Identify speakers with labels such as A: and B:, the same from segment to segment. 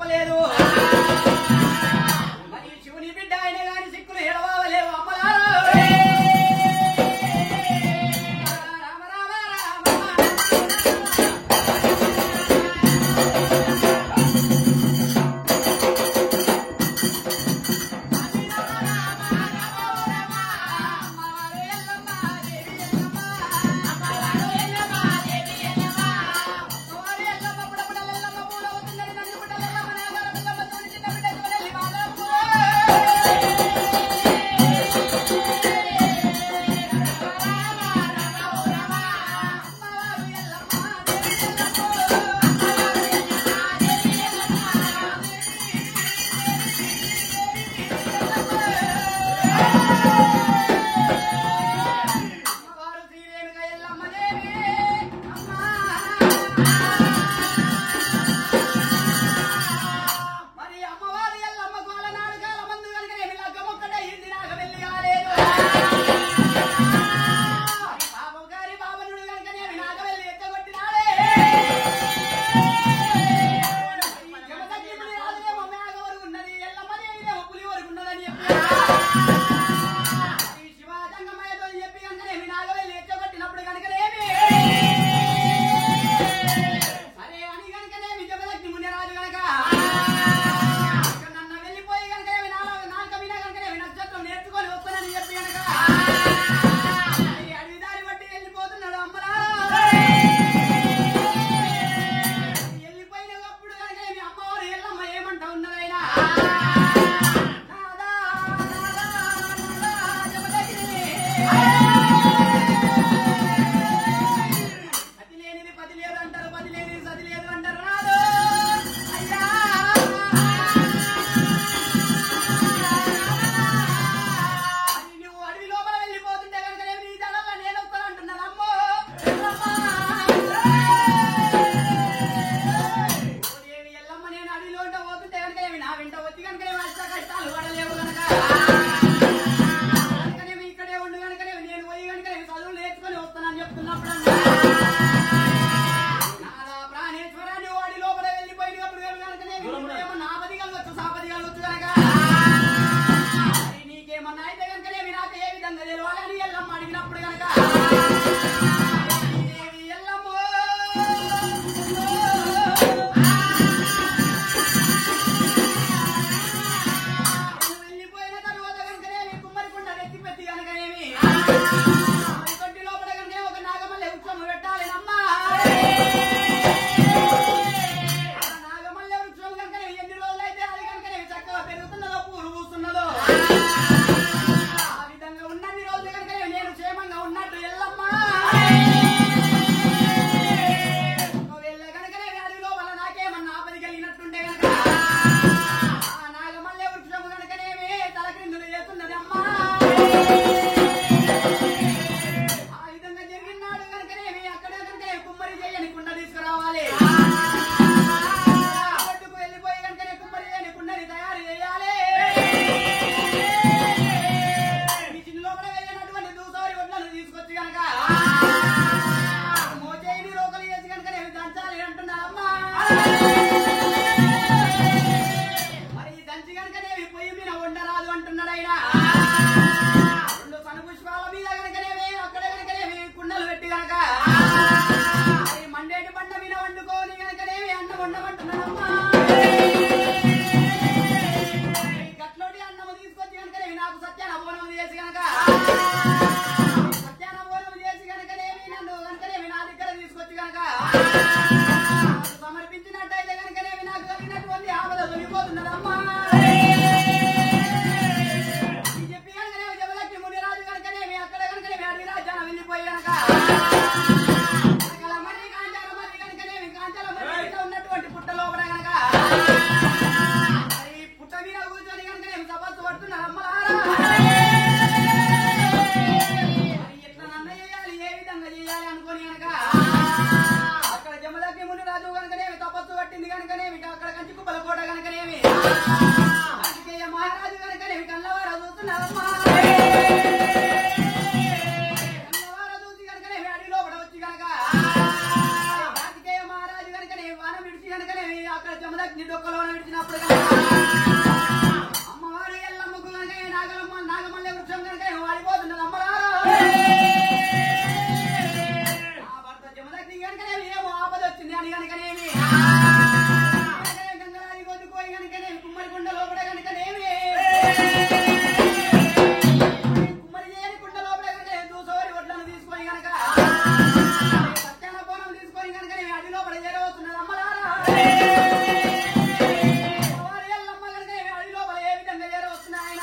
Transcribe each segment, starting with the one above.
A: తప్పలేదు మరి శివుని బిడ్డ అయిన గాని సిక్కులు ఎడవలేవు అమ్మలారా రామ రామ
B: అక్కడ జమలకి ముని రాజు గనుకనేమి తపస్సు పట్టింది గనుకనేమి అక్కడ కంచి కుప్పల కోట గనుకనేమి
A: డొక్కలో విడిచినప్పుడు అమ్మవారి ఎల్లమ్మకు కనుక నాగమల్లె వృక్షం కనుక వాడిపోతున్నది అమ్మలారా ఆ భర్త జమదగ్ని కనుకనేమి ఏమో ఆపద వచ్చింది అని కనుకనేమి గంగరాజు కొద్దుకోయి కనుకనేమి కుమ్మరి కుండ లోపల కనుకనేమి కుమ్మరి చేయని కుండ లోపల కనుక దూసోరి ఒడ్లను తీసుకొని కనుక సత్యాన పోనం తీసుకొని కనుకనేమి అడి లోపల చేరవస్తున్నది అమ్మలారా అమ్మవారి ఎల్లమ్మ కనుకనేమి అడి లోపల ఏ విధంగా చేరవస్తున్నాయి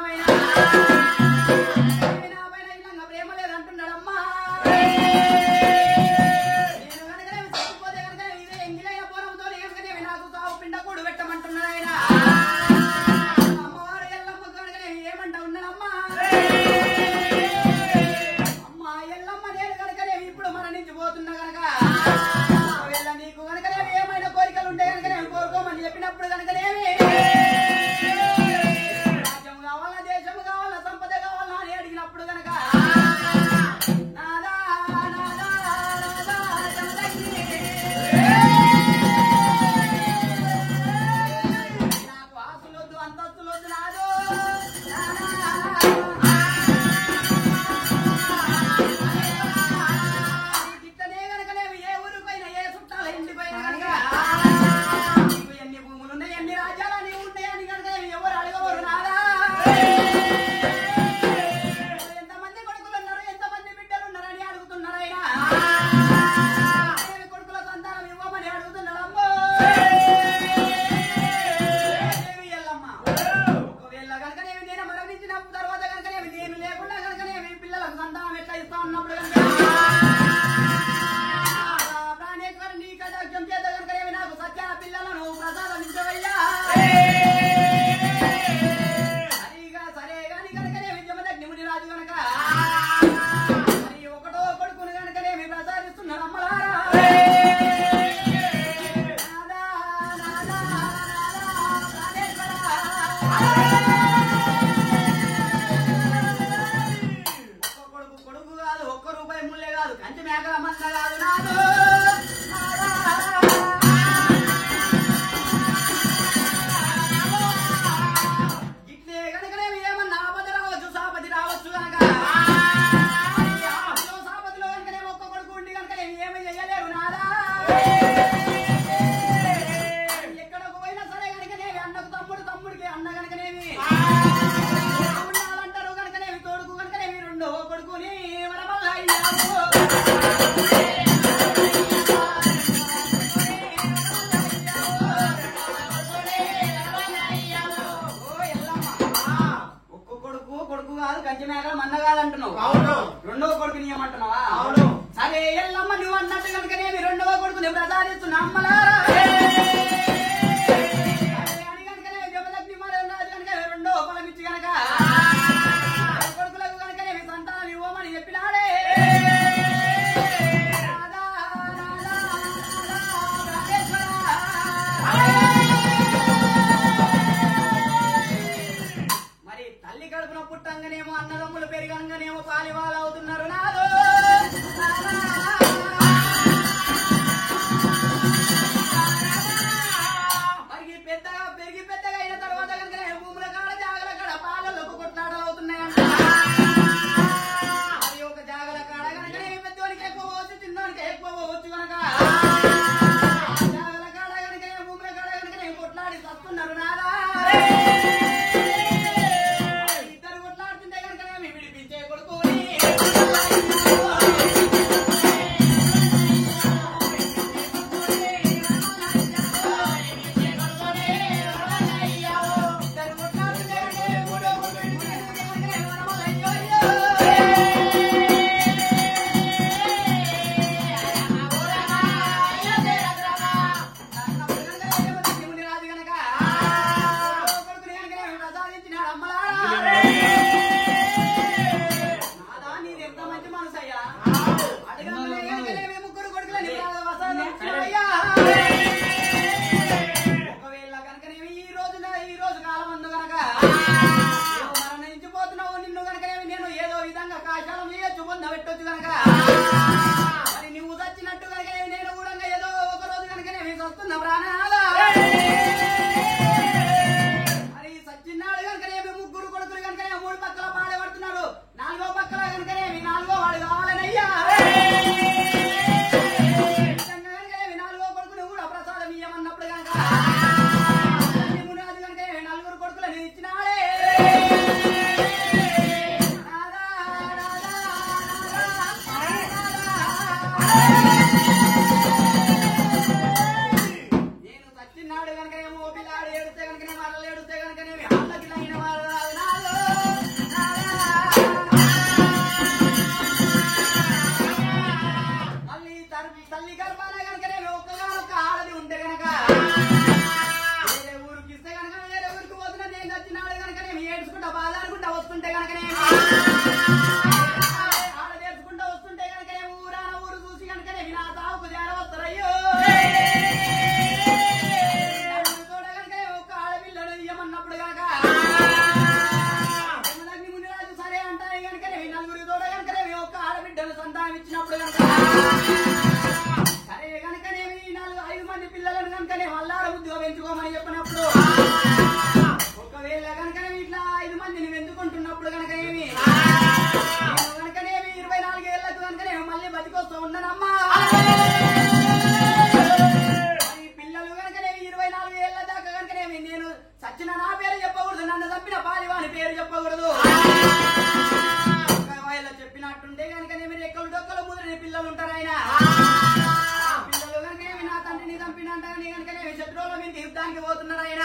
A: ఆయన పిండకుడు ఇవ్వమని అడుగుతున్నాడమ్మో. ఎల్లమ్మ ఒకవేళ కనుకనేవి నేను మరణించిన తర్వాత కనుకనేవి నేను లేకుండా కనుకనేవి పిల్లలకు సంతానం ఎట్లా ఇస్తా ఉన్నప్పుడు ప్రాణేశ్వరు నీ కటాక్షం చేత కనుకనేవి నాకు సత్యాన పిల్లలను ప్రసాదించవయ్యా. సరిగా సరే గాని కనుకనేవి జమదగ్నిముని రాజు కనుక మరి ఒకటో కొడుకుని కనుకనేవి ప్రసాదిస్తున్నాడు అమ్మలారా. కొడుకు కాదు, ఒక్క రూపాయి ముల్లే కాదు, కంచి మేకల మంద కాదు నాదు. ఇట్లే కనుకనేవి ఏమన్నా ఆపద రావచ్చు, సాపతి రావచ్చు కనుక సాపతిలో కనుకనే ఒక్క కొడుకు ఉండి కనుక ఏమి చెయ్యలేవు నాదా. ఎక్కడకు పోయినా సరే కనుకనేవి అన్నకు తమ్ముడు, తమ్ముడికి అన్న కనుకనేవి ఉండాలంటారు కనుకనేవి తోడుకు కనుకనేవి రెండో కొడుకుని వరమల్ల అయ్యావు. ఒక్క కొడుకు కొడుకు కాదు, కంచి మేకల మన్న కాదంటున్నావు. రెండో కొడుకుని ఏమంటున్నావా? సరే ఎల్లమ్మ నువ్వు అన్నట్టు కనుకనేవి రెండవ కొడుకుని ప్రసాదిస్తున్నా అమ్మలారా. రెండో పొలం ఇచ్చి కనుక కొడుకులకు కనుకనేవి సంతానం ఇవ్వమని చెప్పినాడే. మరి తల్లి కడుపున పుట్టంగానేమో అన్నదమ్ములు పెరిగంగానేమో పాలివాళ్ళు అవుతున్నారు నాదో. మరి పెద్దగా పెరిగి పెద్దగా అయిన తర్వాత కనుక భూముల కాడ జాగల కాడ పాలలకు కొట్లాటలు అవుతున్నాయంట. మరి ఒక జాగల కాడ కనుక పెద్దవానికి ఎక్కువ పోవచ్చు, చిన్నవానికి ఎక్కువ పోవచ్చు కనుక జాగల కాడ కనుక భూముల కాడ కనుక కొట్లాడి చస్తున్నారు నాదా. ఇద్దరు కొట్లాడుతుంటే కనుక విడిపించే కొడుకుని ఒకవేళ కనుకనేవి ఈ రోజు కాలమందు కనుక మరణించిపోతున్నావు. నిన్ను కనుకనేవి నేను ఏదో విధంగా కాశాలం వేయచ్చు, పొందబెట్టొచ్చు కనుక మరి నువ్వు చచ్చినట్టు కనుకనేవి నేను కూడా ఏదో ఒక రోజు కనుకనేవి వస్తున్నా ప్రాణాలా. మరి సచ్చిన్నాడు కనుకనేవి ముగ్గురు కొడుకులు కనుకనే మూడు పక్కల పాడబడుతున్నాడు, నాలుగో పక్కల కనుకనేవి నాలుగో వాడు కావాలనయ్యా. నాలుగో కొడుకును కూడా ప్రసాదం ఇయ్యమన్నప్పుడు కనుక మునిరాజు కనుక నలుగురు కొడుకులను ఇచ్చినాడే. నేను చచ్చినాడు కనుకనేమో పిల్లాడు ఏడుస్తే కనుకనే మరలు ఏడుస్తే కనుకనేవి అల్లకి లైన వాడు నాడు. మళ్ళీ తల్లి గర్భాన కనుకనేవి ఒక్క ఆడది ఉంటే కనుక వేరే ఊరికి ఇస్తే కనుక వేరే ఊరికి పోతున్నా నేను చచ్చినాడు కనుకనేవి ఏడుచుకుంటా బాధ అనుకుంటా వస్తుంటే కనుకనే ఆడదేర్చుకుంటా వస్తుంటే కనుకనే ఊరాన ఊరు చూసి కనుకనేవి నా తావుకు చేరవస్తారయ్యో. చూడ కనుకనే ఒక్క ఆడపిల్లలు ఇయ్యమన్నప్పుడు కనుక మునిరాజు సరే అంటాయి కనుకనేవి నలుగురి తోడ కనుకనేవి ఒక్క ఆడబిడ్డలు సంతానం ఇచ్చినప్పుడు కనుక సరే కనుకనేవి 4-5 మంది పిల్లలను కనుకనే మల్లార బుద్ధిగా పెంచుకోమని చెప్పినప్పుడు ఒకవేళ కనుకనేవి ఇట్లా 5 మందిని వెందుకుంటున్నప్పుడు కనుకనేవి కనుకనేవి 24 ఏళ్లకు కనుకనేవి మళ్ళీ బతికొస్తూ ఉండనమ్మా. పిల్లలు కనుకనేవి 24 ఏళ్ల దాకా కనుకనేవి నేను సచ్చిన నా పేరు చెప్పకూడదు, నన్ను తప్పిన పాలివాని పేరు చెప్పకూడదు. చెప్పినట్టుంటే కనుకనేవి రెక్కలు డొక్కలు ముదిరిన పిల్లలు ఉంటారు ఆయన పిల్లలు కనుకనేవి నా తండ్రి వారిని చంపినంటే కనుకనే శత్రువుల మీద యుద్ధానికి పోతున్నారు ఆయన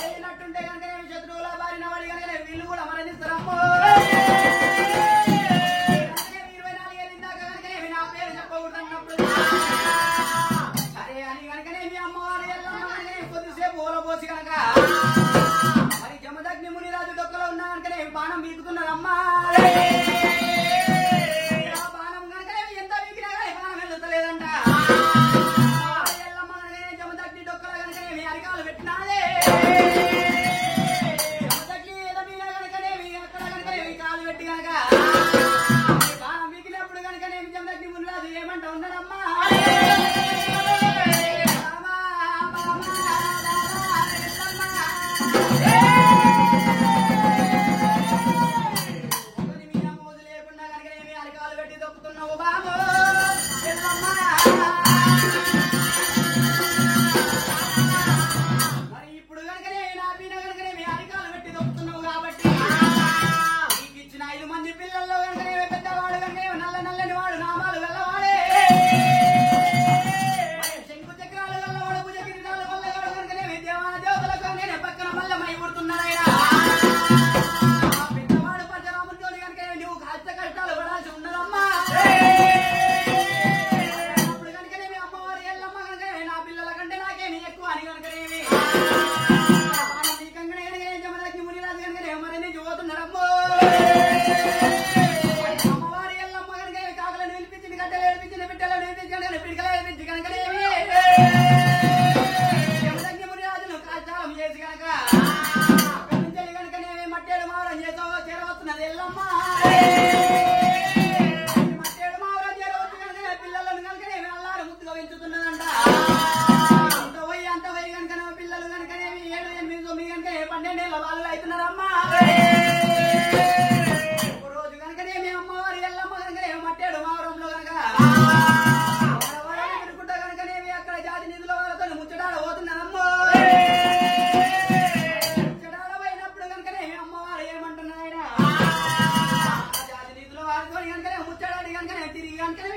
A: వెళ్ళినట్టుంటే కనుకనే శత్రువుల బారిన వాడి కనుకనే వీళ్ళు కూడా మరణిస్తారమ్మో 24 ఏళ్ళ దాకా కనుకనే నా పేరు చెప్పకూడదన్నప్పుడు సరే అని కనుకనే మీ అమ్మవారు ఎల్లమ్మ కనుకనే కొద్దిసేపు ఓలపోసి కనుక మరి జమదగ్ని మునిరాజు డొక్కలో ఉన్నా కనుకనే బాణం బీకుతున్నారమ్మా బాణం కనుకనే ఎంత బీకినా కానీ బాణం వెళ్తలేదంట ఎల్లమ్మ కనుకనే జమదగ్ని డొక్కలో కనుకనే మీ అరికాలు పెట్టినాదే జమదగ్ని ఏదో మీద కనుకనే మీ అక్కడ కనుకనే మీ కాలు పెట్టి కనుక బాణం బీకినప్పుడు కనుకనే జమదగ్ని మునిరాజు ఏమంటా ఉన్నారమ్మా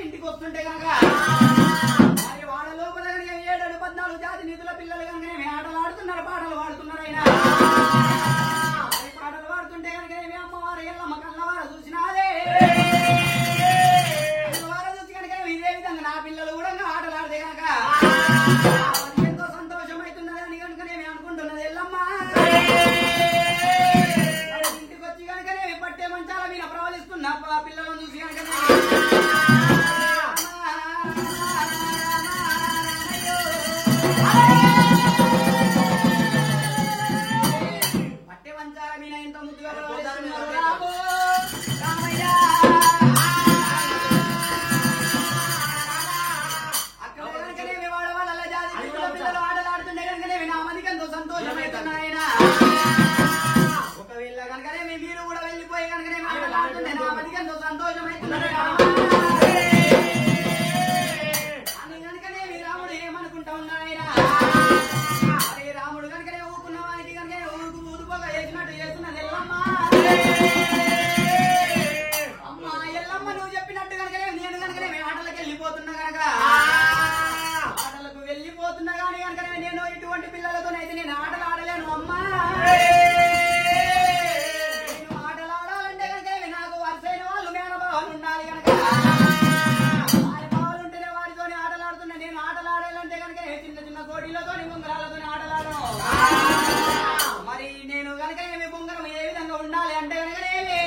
A: ఇంటికి వస్తుంటే కనుక మరి వాడ లోపల 7-14 జాతి నిధుల పిల్లలు కనుక ఆటలు ఆడుతున్నారు పాటలు పాడుతున్నారు ఆయన పాటలు పాడుతుంటే కనుక అమ్మవారు ఎల్లమ్మ కన్నవారు చూసినాదే వారు చూసి కనుక ఇదే విధంగా నా పిల్లలు కూడా ఆటలు ఆడితే కనుక ఎంతో సంతోషం అవుతున్నది అని కనుకనేమి అనుకుంటున్నది ఎల్లమ్మ ఇంటికి వచ్చి కనుకనే పట్టే మంచాల మీద ప్రవలిస్తున్న పిల్లలను చూసి కనుక పట్టే మంచాల మీద ఎంత ముద్దుగా ప్రవలిస్తున్నారు అక్కడ కనుకనేమి వాడ వాళ్ళ జాతి పిల్లలు ఆటలు ఆడుతుండే కనుకనేమి నా మందికి ఎంతో సంతోషమవుతున్నాయన ఒకవేళ కనుకనే మీరు కూడా వెళ్ళిపోయి కనుకనే మాట్లాడుతుంటే నా మందికి ఎంతో సంతోషమవుతున్నారు అని కనుకనే రాముడు ఏమనుకుంటా ఉన్నాయన అరే రాముడు కనుకనే ఊకున్న వానికి కనుక ఊరుకోగా వేసినట్టు చేస్తున్నది ఎల్లమ్మ అమ్మ ఎల్లమ్మ నువ్వు చెప్పినట్టు కనుకనే నేను కనుకనే ఆటలకు వెళ్ళిపోతున్నా కనుక ఆటలకు వెళ్ళిపోతున్నా కానీ కనుకనే నేను ఇటువంటి పిల్లలతోనైతే నేను ఆటలు ఆడలేను అమ్మా ఉండాలి కనుక వారి బావలు ఉంటేనే వారితోని ఆటలాడుతున్నా నేను ఆటలాడాలంటే కనుక చిన్న చిన్న కోటిలతో బొంగరాలతో ఆటలాడను మరి నేను కనుక ఏమి బొంగరం ఏ విధంగా ఉండాలి అంటే కనుకనేమి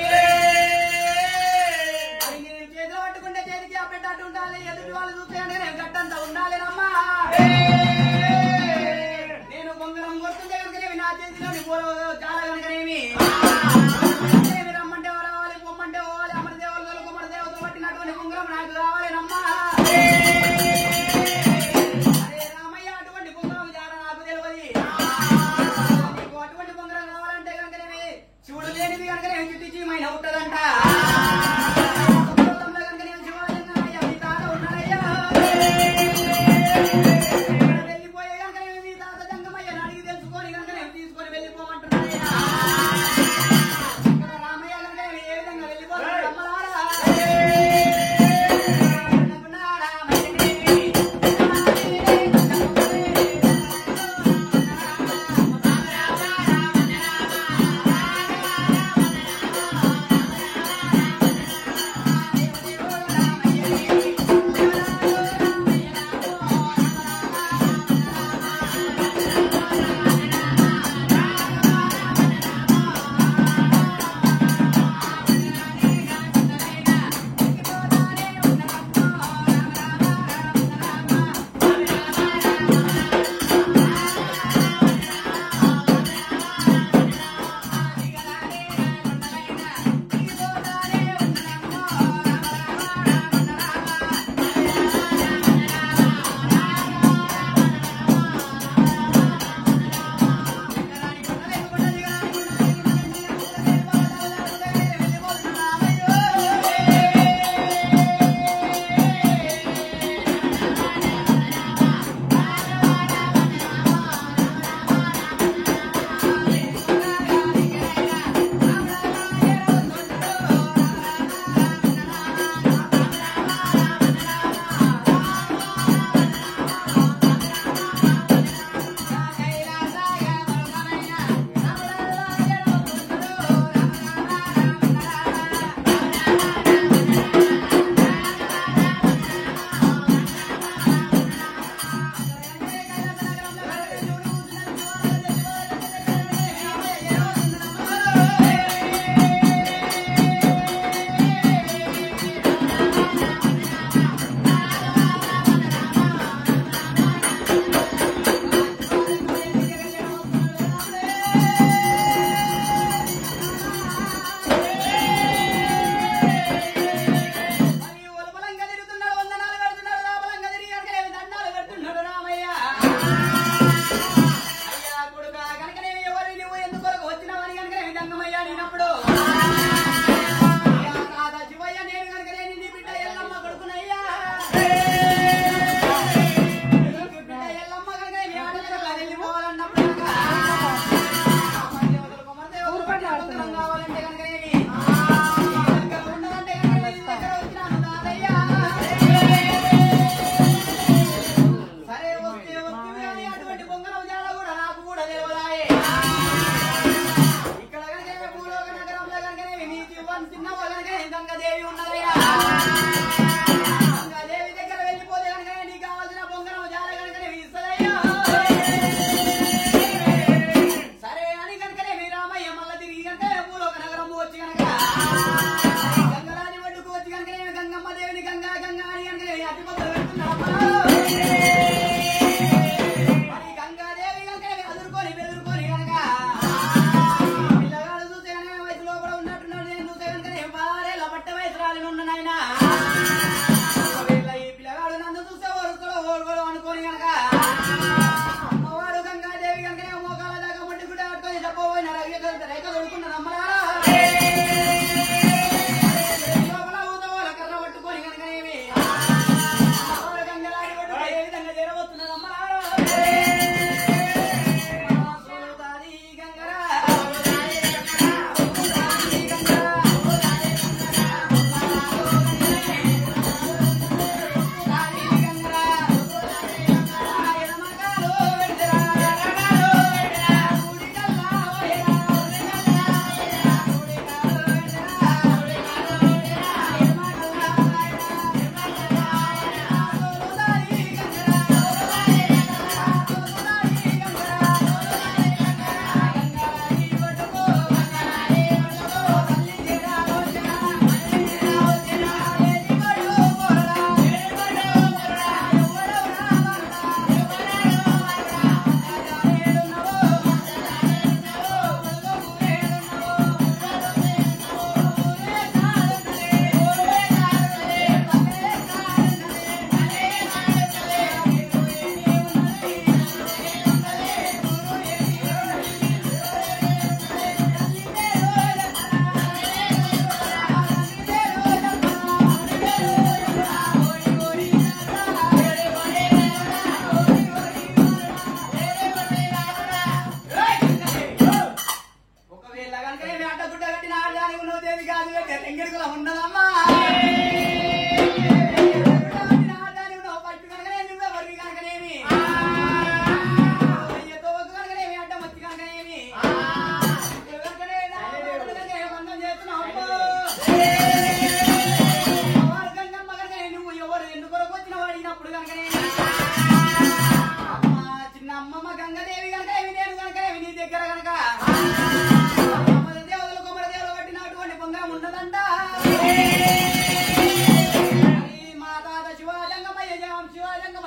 A: మరి నేను చేతిలో పట్టుకుంటే చేతికి అప్పేటట్టు ఉండాలి ఎదుటి వాళ్ళు చూస్తే కనుక గట్టంతా ఉండాలేనమ్మా నేను బొంగరం కొడుతుంటే కనుకనేమి నా చేతిలోని చాలా కనుకనేమి రమ్మంటే రావాలి పొమ్మంటే పోవాలి అమరదేవులు కుమరదేవతలు పట్టినటువంటి బొంగరం నాకు కావాలేనమ్మా అరే రామయ్య అటువంటి బొంగరం జాడ నాకు తెలియదు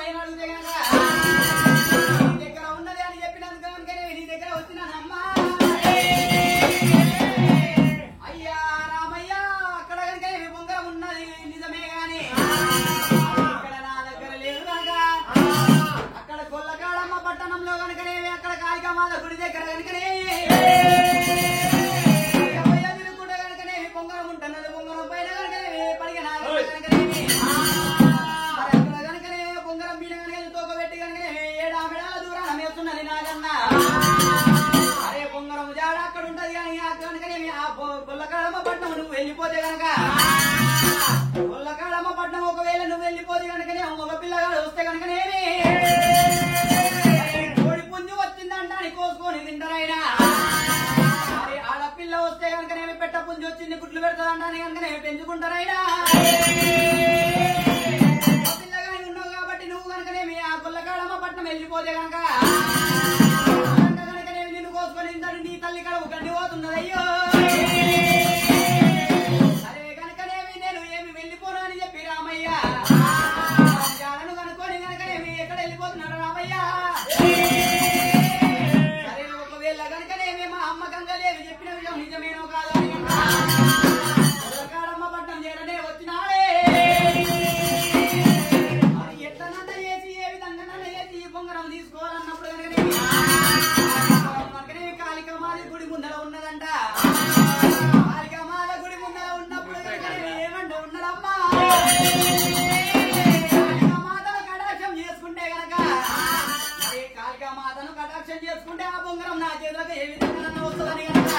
A: అమ్మయ్య అడిగితే కనుక నీ దగ్గర ఉన్నది అని చెప్పినందుకు కనుకనే నీ దగ్గర వచ్చినానమ్మా. అయ్యా రామయ్య అక్కడ కనుక బొంగరం ఉన్నది నిజమే గాని ఇక్కడ నా దగ్గర లేదు కనుక అక్కడ గొల్లకాడమ్మ పట్టణంలో కనుకనే అక్కడ కాళికామాత గుడి దగ్గర కనుకనే తిరుగుకుంటే కనుకనే బొంగరం ఉంటున్నది. బొంగరం పైన కనుకనే పడిగ కనుకనే అక్కడ కనుకనే బొంగరం మీద కనుక తోకబెట్టి కనుకనే 7 మెడాల దూరాన మేస్తున్నది నాగన్న. అరే బొంగరం జాడ అక్కడ ఉంటది కానీ కనుకనే ఆ గొల్లకాడమ్మ పట్టణం నువ్వు వెళ్ళిపోతే కనుక గొల్లకాడమ్మ పట్టణం ఒకవేళ నువ్వు వెళ్ళిపోతే కనుకనే ఒక పిల్లగాడు వస్తే కనుకనేమి కోడి పుంజు వచ్చిందంట అని కోసుకొని తింటారైనా. మరి ఆడపిల్ల వస్తే కనుకనేమి పెట్ట పుంజు వచ్చింది గుడ్లు పెడతాదంట అని కనుకనే పెంచుకుంటారైనా. పిల్లగాని ఉన్నావు కాబట్టి నువ్వు కనుకనేమి ఆ గొల్లకాడమ్మ పట్టణం వెళ్ళిపోతే కనుక కనుకనేమి నిన్ను కోసుకొని తింటాడు. నీ తల్లి కడుపు గండి పోతున్నది. అయ్యో అరే కనుకనేమి నేను ఏమి వెళ్ళిపోను అని చెప్పి రామయ్య జాడను కనుక్కొని కనుకనేమి ఎక్కడ వెళ్ళిపోతున్నాడు రామయ్య. సరే ఒకవేళ కనుకనేమి మా అమ్మ గంగలేవి చెప్పిన విషయం నిజమేనో కాదు అని గొల్లకాడమ్మ పట్టణం చేయడనే వచ్చినాడే. మరి ఎట్లనన్నా చేసి ఏ విధంగా చేసి ఈ బొంగరం తీసుకోవాలన్నప్పుడు కనుకనేమి కాళికామాత గుడి ముందర ఉన్నదంట. కాళికామాత గుడి ముందర ఉన్నప్పుడు కనుకనేమి ఏమంటూ ఉన్నదమ్మా కాళికామాతను కటాక్షం చేసుకుంటే గనక కాళికామాతను కటాక్షం చేసుకుంటే ఆ బొంగరం నా చేతులకు ఏ విధంగా వస్తుందని కనుక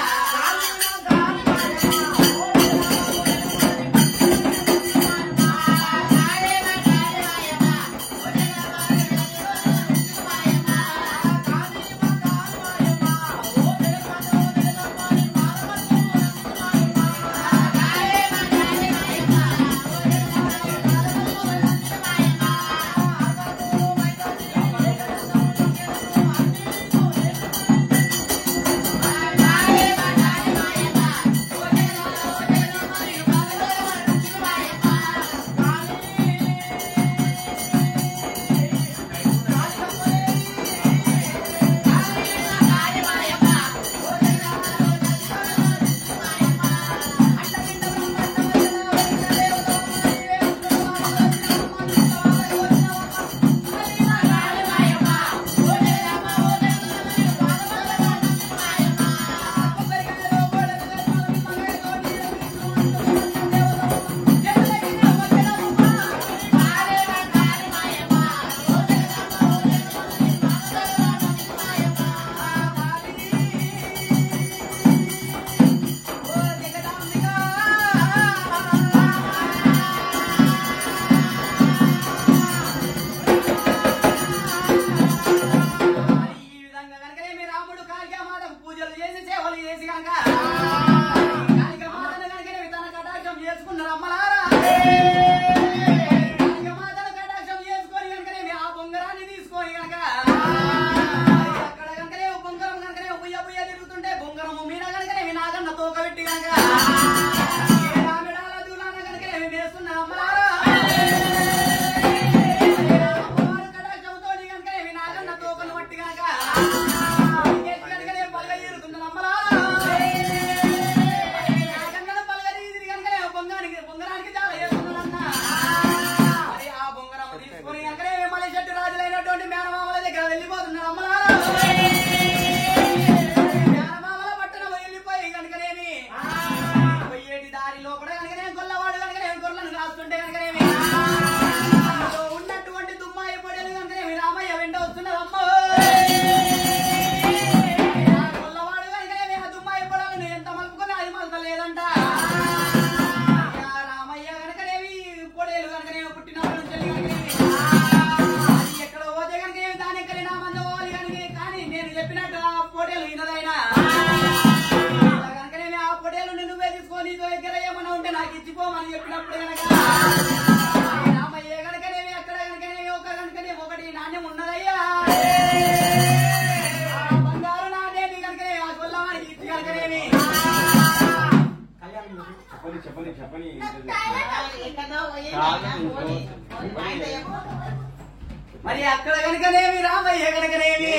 A: మరి అక్కడ కనుకనేమి రామయ్య కనుకనేమి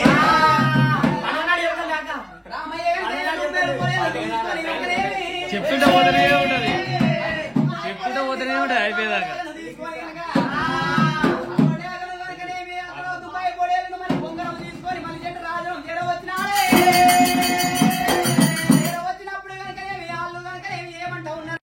A: రామయ్య
B: చెప్తుంటే పోతూనే ఉంటది అయిపోయేదాకా